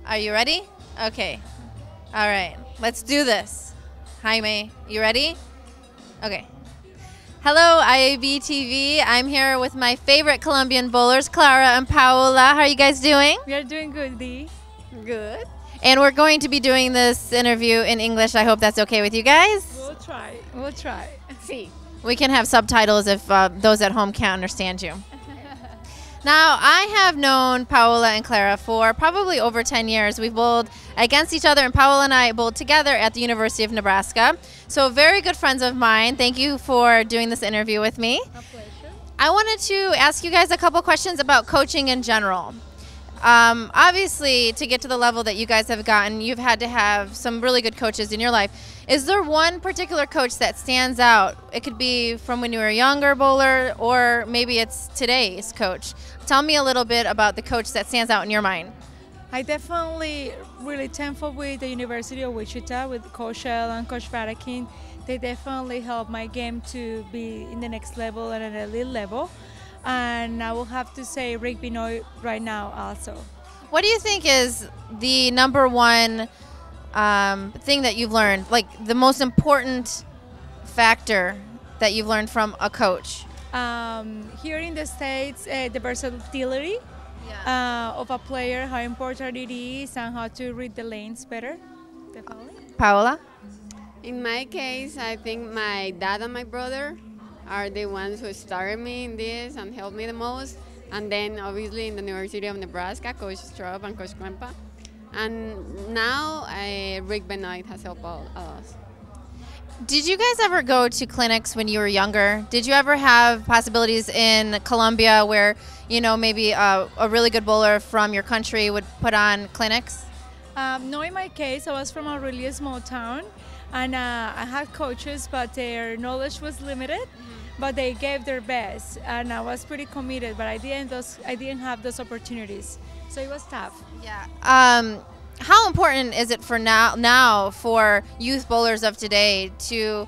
Are you ready? Okay. All right. Let's do this. Jaime, you ready? Okay. Hello, IAB TV. I'm here with my favorite Colombian bowlers, Clara and Paola. How are you guys doing? We are doing good, Dee. Good. And we're going to be doing this interview in English. I hope that's okay with you guys. We'll try. We'll try. See. We can have subtitles if those at home can't understand you. Now, I have known Paola and Clara for probably over 10 years. We've bowled against each other, and Paola and I bowled together at the University of Nebraska. So very good friends of mine. Thank you for doing this interview with me. A pleasure. I wanted to ask you guys a couple questions about coaching in general. Obviously, to get to the level that you guys have gotten, you've had to have some really good coaches in your life. Is there one particular coach that stands out? It could be from when you were a younger bowler, or maybe it's today's coach. Tell me a little bit about the coach that stands out in your mind. I definitely really thankful with the University of Wichita, with Coach Shell and Coach Vadakin. They definitely helped my game to be in the next level and at an elite level. And I will have to say Rick Benoit right now also. What do you think is the number one thing that you've learned, like the most important factor that you've learned from a coach? Here in the States, the versatility of a player, how important it is, and how to read the lanes better. Definitely. Paola? In my case, I think my dad and my brother are the ones who started me in this and helped me the most. And then obviously in the University of Nebraska, Coach Straub and Coach Cuempa. And now Rick Benoit has helped all of us. Did you guys ever go to clinics when you were younger? Did you ever have possibilities in Colombia where, you know, maybe a really good bowler from your country would put on clinics? No, in my case, I was from a really small town, and I had coaches, but their knowledge was limited. But they gave their best, and I was pretty committed. But I didn't have those opportunities, so it was tough. Yeah. How important is it for now for youth bowlers of today to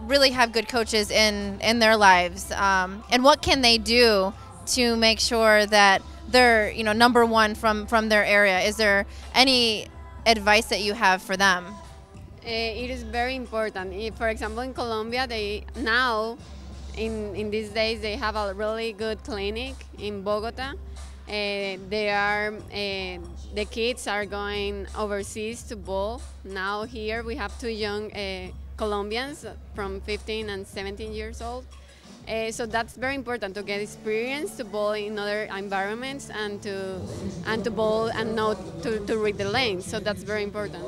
really have good coaches in their lives? And what can they do to make sure that they're, you know, number one from their area? Is there any advice that you have for them? It is very important. For example, in Colombia, in these days, they have a really good clinic in Bogota. The kids are going overseas to bowl. Now here we have two young Colombians from 15 and 17 years old. So that's very important to get experience to bowl in other environments and to bowl and know to read the lanes. So that's very important.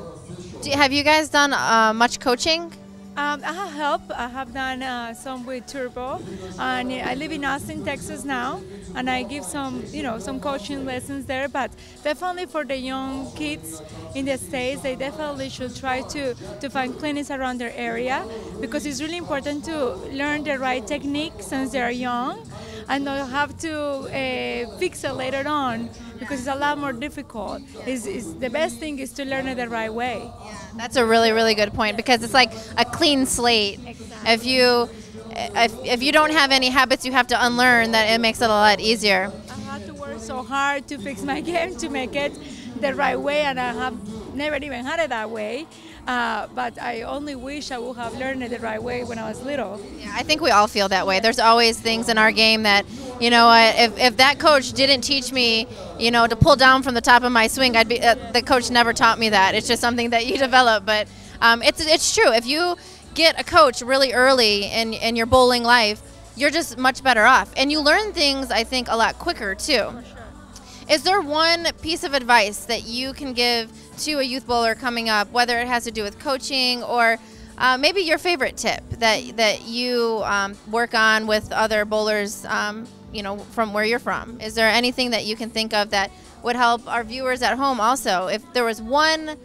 Have you guys done much coaching? I have help. I have done some with Turbo, and I live in Austin, Texas now, and I give some coaching lessons there. But definitely for the young kids in the States, they definitely should try to find clinics around their area, because it's really important to learn the right technique since they are young, and not have to fix it later on, because it's a lot more difficult. The best thing is to learn it the right way. That's a really, really good point, because it's like a clean slate. Exactly. If you don't have any habits you have to unlearn, that it makes it a lot easier. I had to work so hard to fix my game to make it the right way, and I have never even had it that way. But I only wish I would have learned it the right way when I was little. Yeah, I think we all feel that way. There's always things in our game that, you know, if that coach didn't teach me, you know, to pull down from the top of my swing, the coach never taught me that. It's just something that you develop. But it's true. If you get a coach really early in your bowling life, you're just much better off. And you learn things, I think, a lot quicker, too. For sure. Is there one piece of advice that you can give to a youth bowler coming up, whether it has to do with coaching or maybe your favorite tip that you work on with other bowlers, you know, from where you're from? Is there anything that you can think of that would help our viewers at home also? If there was one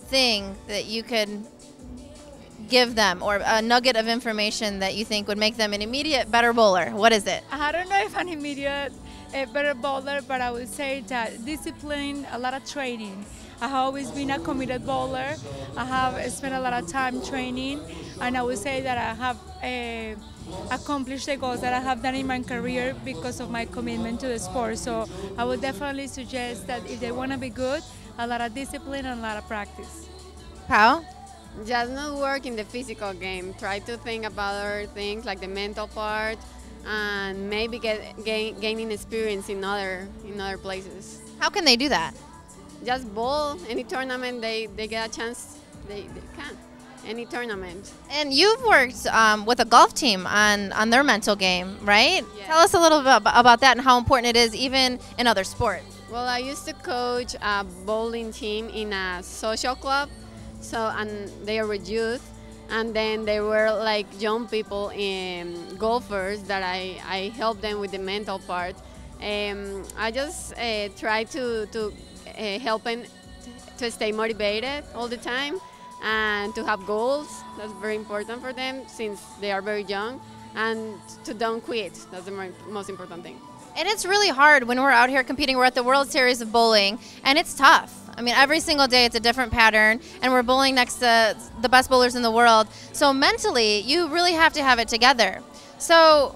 thing that you could give them, or a nugget of information that you think would make them an immediate better bowler, what is it? I don't know if an immediate a better bowler, but I would say that discipline, a lot of training. I have always been a committed bowler. I have spent a lot of time training, and I would say that I have accomplished the goals that I have done in my career because of my commitment to the sport. So I would definitely suggest that if they want to be good, a lot of discipline and a lot of practice. Pao? Just not work in the physical game. Try to think about other things like the mental part, and maybe gaining experience in other places. How can they do that? Just bowl any tournament they get a chance, they can. Any tournament. And you've worked with a golf team on their mental game, right? Yes. Tell us a little bit about that and how important it is even in other sports. Well, I used to coach a bowling team in a social club, and they were youth, and then they were like young people and golfers that I helped them with the mental part. I just try to help them to stay motivated all the time and to have goals. That's very important for them since they are very young, and to don't quit. That's the most important thing. And it's really hard when we're out here competing. We're at the World Series of Bowling, and it's tough. I mean, every single day it's a different pattern, and we're bowling next to the best bowlers in the world. So mentally, you really have to have it together. So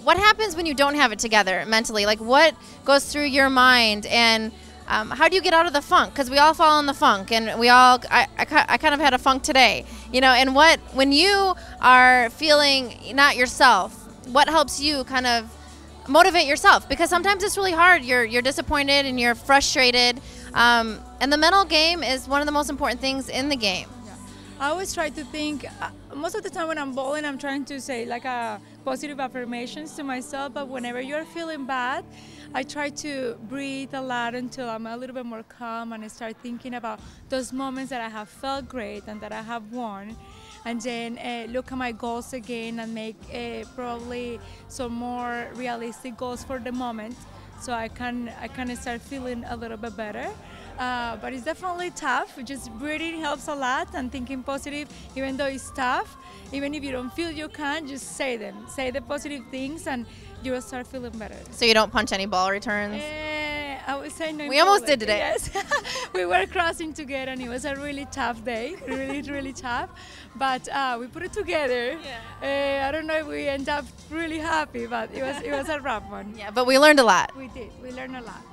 what happens when you don't have it together mentally? Like, what goes through your mind, and how do you get out of the funk? Because we all fall in the funk, and I kind of had a funk today, you know. And when you are feeling not yourself, what helps you kind of motivate yourself? Because sometimes it's really hard. You're disappointed and you're frustrated, and the mental game is one of the most important things in the game. I always try to think, most of the time when I'm bowling, I'm trying to say like positive affirmations to myself, but whenever you're feeling bad, I try to breathe a lot until I'm a little bit more calm, and I start thinking about those moments that I have felt great and that I have won, and then look at my goals again and make probably some more realistic goals for the moment, so I can start feeling a little bit better. But it's definitely tough. Just breathing helps a lot, and thinking positive, even though it's tough. Even if you don't feel you can, just say them. Say the positive things, and you will start feeling better. So you don't punch any ball returns? I would say no. We almost did today. Yes. We were crossing together, and it was a really tough day. Really, really tough. But we put it together. Yeah. I don't know if we end up really happy, but it was a rough one. Yeah, but we learned a lot. We did. We learned a lot.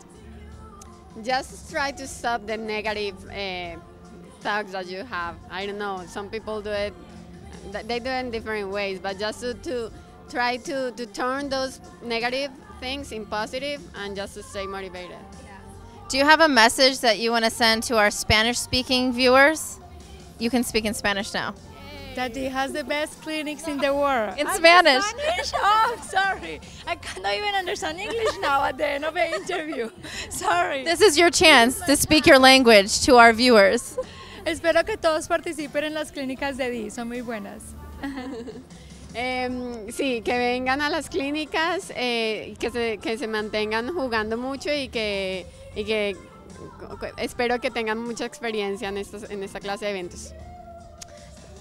Just try to stop the negative thoughts that you have. I don't know, some people do it, they do it in different ways, but just to try to turn those negative things in positive and just to stay motivated. Do you have a message that you want to send to our Spanish-speaking viewers? You can speak in Spanish now. That it has the best clinics in the world. In Spanish. Oh, sorry. I cannot even understand English now at the end of the interview. Sorry. This is your chance to speak your language to our viewers. Espero que todos participen en las clínicas de Di, son muy buenas. Sí, que vengan a las clínicas, que se mantengan jugando mucho y que espero que tengan mucha experiencia en esta clase de eventos.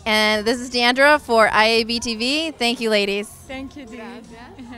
And this is Diandra for IAB TV. Thank you, ladies. Thank you, Di. Gracias.